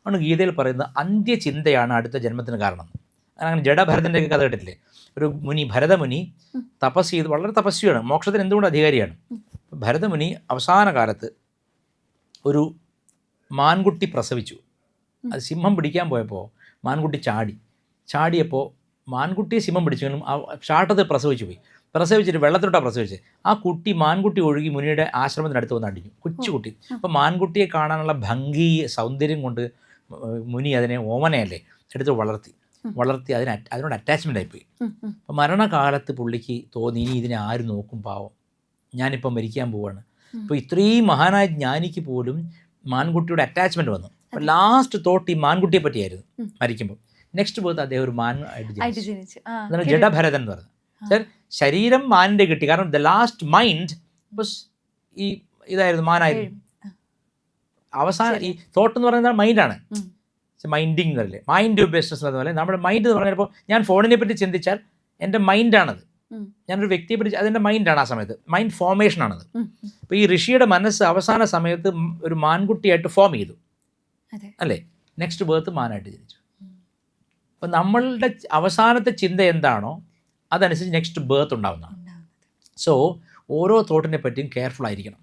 ആണ് ഗീതയിൽ പറയുന്നത് അന്ത്യചിന്തയാണ് അടുത്ത ജന്മത്തിന് കാരണം. അങ്ങനെ ജഡഭരതൻ്റെ കഥ കേട്ടിട്ടില്ലേ? ഒരു മുനി ഭരതമുനി തപസ് ചെയ്ത് വളരെ തപസ്വിയാണ്, മോക്ഷത്തിന് എന്തുകൊണ്ട് അധികാരിയാണ്. ഭരതമുനി അവസാന കാലത്ത് ഒരു മാൻകുട്ടി പ്രസവിച്ചു. അത് സിംഹം പിടിക്കാൻ പോയപ്പോൾ മാൻകുട്ടി ചാടിയപ്പോൾ മാൻകുട്ടിയെ സിംഹം പിടിച്ചെങ്കിലും ആ ചാട്ടത്തിൽ പ്രസവിച്ചു പോയി. പ്രസവിച്ചിട്ട് വെള്ളത്തിലോട്ടാണ് പ്രസവിച്ചത്. ആ കുട്ടി മാൻകുട്ടി ഒഴുകി മുനിയുടെ ആശ്രമത്തിനടുത്ത് വന്ന് അടിഞ്ഞു, കൊച്ചുകുട്ടി. അപ്പോൾ മാൻകുട്ടിയെ കാണാനുള്ള ഭംഗി സൗന്ദര്യം കൊണ്ട് മുനി അതിനെ ഓമനയല്ലേ എടുത്ത് വളർത്തി അതിനോട് അറ്റാച്ച്മെൻ്റ് ആയിപ്പോയി. അപ്പോൾ മരണകാലത്ത് പുള്ളിക്ക് തോന്നി ഇനി ഇതിനെ ആര് നോക്കും, പാവം ഞാനിപ്പം മരിക്കാൻ പോവാണ്. അപ്പോൾ ഇത്രയും മഹാനായ ജ്ഞാനിക്ക് പോലും മാൻകുട്ടിയുടെ അറ്റാച്ച്മെൻറ്റ് വന്നു. അപ്പോൾ ലാസ്റ്റ് തോട്ട് ഈ മാൻകുട്ടിയെ പറ്റിയായിരുന്നു. മരിക്കുമ്പോൾ നെക്സ്റ്റ് ബർത്ത് അദ്ദേഹം ഒരു മാൻ ആയിട്ട് ജനിച്ചു. അതാണ് ജഡഭരതൻ എന്ന് പറയുന്നത്. ശരീരം മാനിൻ്റെ കിട്ടി, കാരണം ദ ലാസ്റ്റ് മൈൻഡ് ഈ ഇതായിരുന്നു, മാനായിരുന്നു. അവസാനം ഈ തോട്ട് എന്ന് പറയുന്നത് മൈൻഡാണ്. മൈൻഡിങ് എന്നല്ലേ, മൈൻഡ് ബിസിനസ് എന്ന് പറഞ്ഞാൽ നമ്മുടെ മൈൻഡ് എന്ന് പറഞ്ഞപ്പോൾ ഞാൻ ഫോണിനെ പറ്റി ചിന്തിച്ചാൽ എൻ്റെ മൈൻഡാണത്. ഞാനൊരു വ്യക്തിയെ പറ്റി അതെൻ്റെ മൈൻഡാണ്. ആ സമയത്ത് മൈൻഡ് ഫോർമേഷനാണത്. അപ്പോൾ ഈ ഋഷിയുടെ മനസ്സ് അവസാന സമയത്ത് ഒരു മാൻകുട്ടിയായിട്ട് ഫോം ചെയ്തു അല്ലേ, നെക്സ്റ്റ് ബർത്ത് മാനായിട്ട് ജനിച്ചു. അപ്പം നമ്മളുടെ അവസാനത്തെ ചിന്ത എന്താണോ അതനുസരിച്ച് നെക്സ്റ്റ് ബർത്ത് ഉണ്ടാവുന്നതാണ്. സോ ഓരോ തോട്ടിനെ പറ്റിയും കെയർഫുൾ ആയിരിക്കണം.